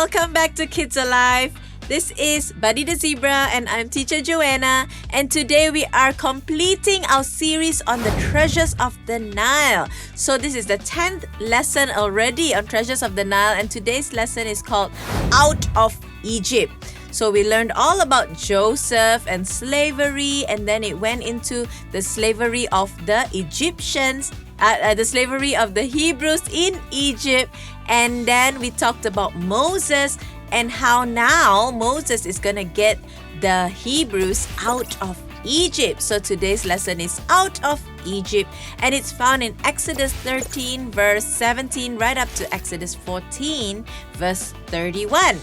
welcome back to Kids Alive. This is Buddy the Zebra and I'm Teacher Joanna, and today we are completing our series on the treasures of the Nile. So this is the 10th lesson already on treasures of the Nile, and today's lesson is called Out of Egypt. So we learned all about Joseph and slavery, and then it went into the slavery of the Egyptians, the slavery of the Hebrews in Egypt, and then we talked about Moses and how now Moses is going to get the Hebrews out of Egypt. So today's lesson is Out of Egypt, and it's found in Exodus 13 verse 17 right up to Exodus 14 verse 31.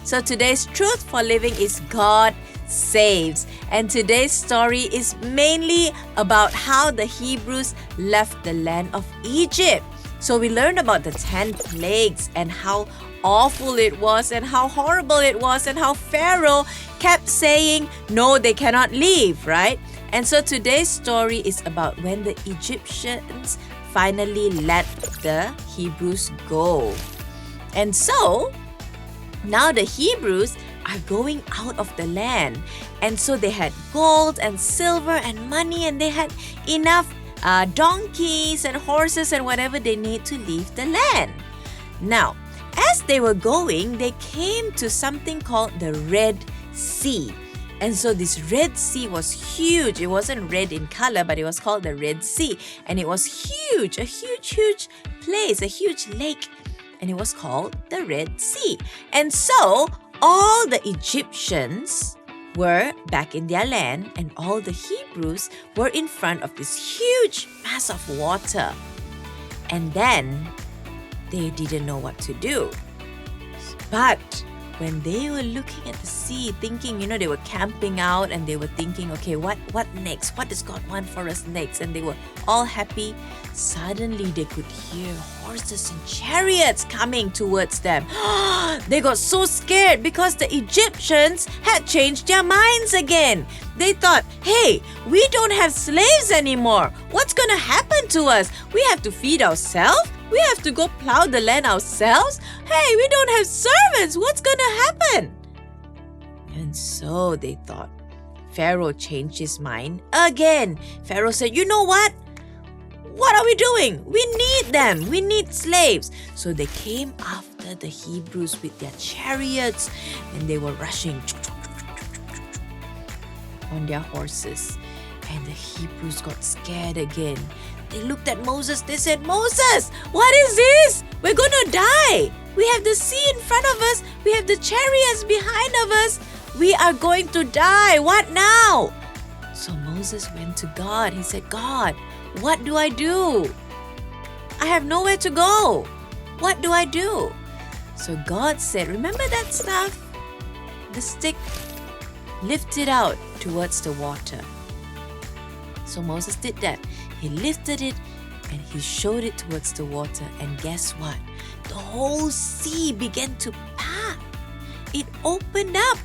So today's truth for living is God saves. And today's story is mainly about how the Hebrews left the land of Egypt. So we learned about the 10 plagues and how awful it was and how horrible it was and how Pharaoh kept saying, no, they cannot leave, right? And so today's story is about when the Egyptians finally let the Hebrews go. And so now the Hebrews are going out of the land. And so they had gold and silver and money, and they had enough donkeys and horses and whatever they need to leave the land. Now, as they were going, they came to something called the Red Sea. And so this Red Sea was huge. It wasn't red in color, but it was called the Red Sea. And it was huge, a huge place, a huge lake. And it was called the Red Sea. And so all the Egyptians were back in their land, and all the Hebrews were in front of this huge mass of water. And then they didn't know what to do. But when they were looking at the sea, thinking, they were camping out and they were thinking, okay, what next? What does God want for us next? And they were all happy. Suddenly they could hear horses and chariots coming towards them. They got so scared because the Egyptians had changed their minds again. They thought, hey, we don't have slaves anymore. What's going to happen to us? We have to feed ourselves? We have to go plow the land ourselves? Hey, we don't have servants. What's going to happen? And so they thought. Pharaoh changed his mind again. Pharaoh said, you know what? What are we doing? We need them. We need slaves. So they came after the Hebrews with their chariots, and they were rushing on their horses. And the Hebrews got scared again. They looked at Moses. They said, Moses, what is this? We're going to die. We have the sea in front of us. We have the chariots behind of us. We are going to die. What now? So Moses went to God. He said, God, what do I do? I have nowhere to go. What do I do? So God said, remember that staff? The stick? Lift it out towards the water. So Moses did that. He lifted it and he showed it towards the water. And guess what? The whole sea began to part. It opened up.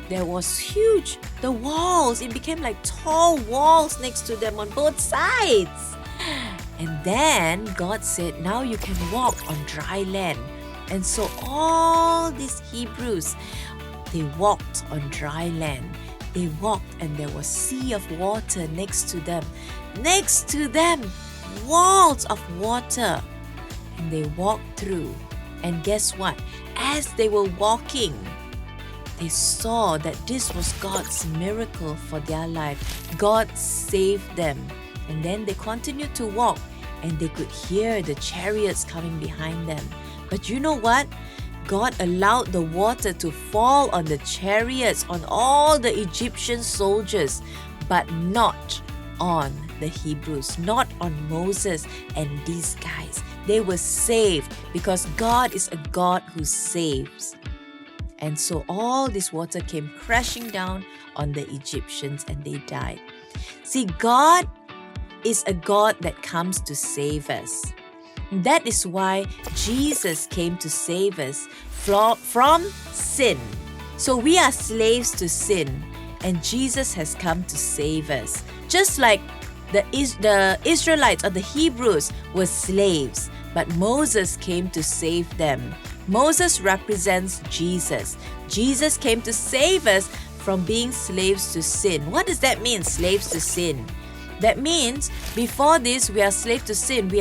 There was huge. The walls, it became like tall walls next to them on both sides. And then God said, now you can walk on dry land. And so all these Hebrews, they walked on dry land. They walked and there was sea of water next to them. Next to them, walls of water. And they walked through. And guess what? As they were walking, they saw that this was God's miracle for their life. God saved them. And then they continued to walk, and they could hear the chariots coming behind them. But you know what? God allowed the water to fall on the chariots, on all the Egyptian soldiers, but not on the Hebrews, not on Moses and these guys. They were saved because God is a God who saves. And so all this water came crashing down on the Egyptians and they died. See, God is a God that comes to save us. That is why Jesus came to save us from sin. So we are slaves to sin, and Jesus has come to save us. Just like the Israelites or the Hebrews were slaves, but Moses came to save them. Moses represents Jesus. Jesus came to save us from being slaves to sin. What does that mean, slaves to sin? That means before this, we are slaves to sin. We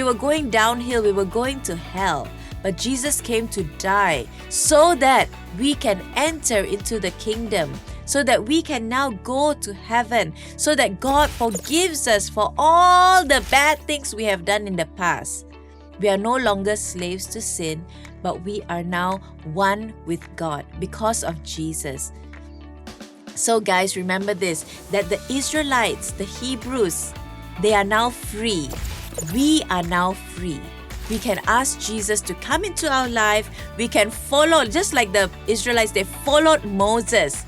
were going downhill. We were going to hell. But Jesus came to die so that we can enter into the kingdom, so that we can now go to heaven, so that God forgives us for all the bad things we have done in the past. We are no longer slaves to sin, but we are now one with God because of Jesus. So guys, remember this, that the Israelites, the Hebrews, they are now free. We are now free. We can ask Jesus to come into our life. We can follow, just like the Israelites, they followed Moses.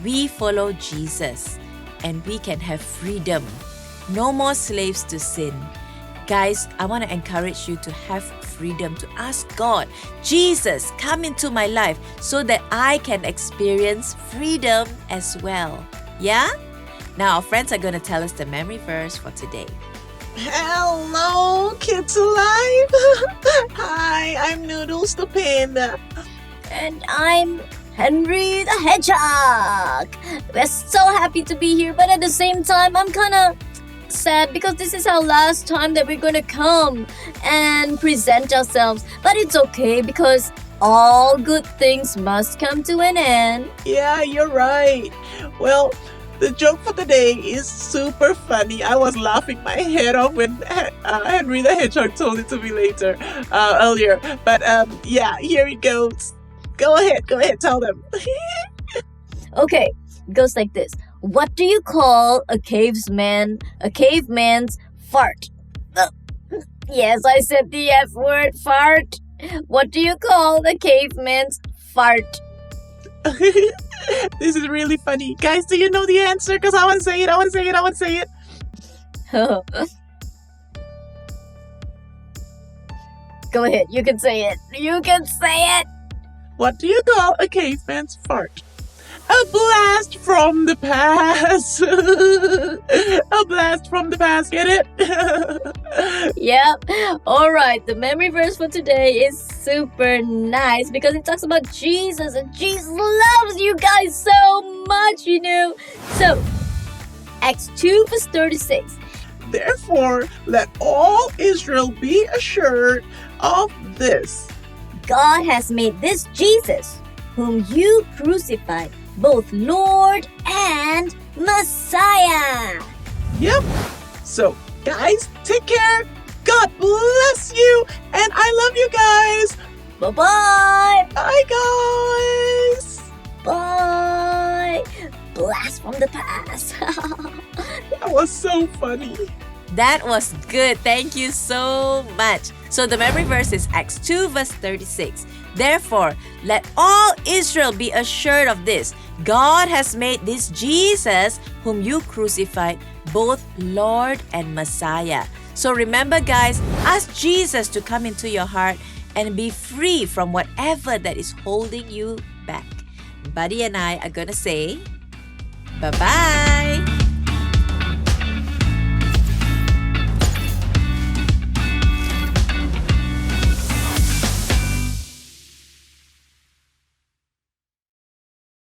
We follow Jesus and we can have freedom. No more slaves to sin. Guys, I want to encourage you to have freedom, to ask God, Jesus, come into my life so that I can experience freedom as well. Yeah? Now our friends are going to tell us the memory verse for today. Hello, KidsAlive. Hi, I'm Noodles the Panda. And I'm Henry the Hedgehog. We're so happy to be here, but at the same time, I'm kind of sad because this is our last time that we're gonna come and present ourselves. But it's okay because all good things must come to an end. Yeah, you're right. Well, the joke for today is super funny. I was laughing my head off when Henry the Hedgehog told it to me earlier. But yeah, here it goes. Go ahead, tell them. Okay, it goes like this. What do you call a caveman's fart? Yes, I said the F word, fart. What do you call a caveman's fart? This is really funny. Guys, do you know the answer? Because I want to say it. Go ahead, you can say it. What do you call a caveman's fart? A blast from the past. A blast from the past, get it? Yep. Alright, the memory verse for today is super nice because it talks about Jesus, and Jesus loves you guys so much, you know. So, Acts 2 verse 36. Therefore, let all Israel be assured of this. God has made this Jesus, whom you crucified, both Lord and Messiah. Yep. So, guys, take care. God bless you. And I love you guys. Bye-bye. Bye, guys. Bye. Blast from the past. That was so funny. That was good. Thank you so much. So the memory verse is Acts 2 verse 36. Therefore, let all Israel be assured of this. God has made this Jesus, whom you crucified, both Lord and Messiah. So remember, guys, ask Jesus to come into your heart and be free from whatever that is holding you back. Buddy and I are going to say, bye-bye.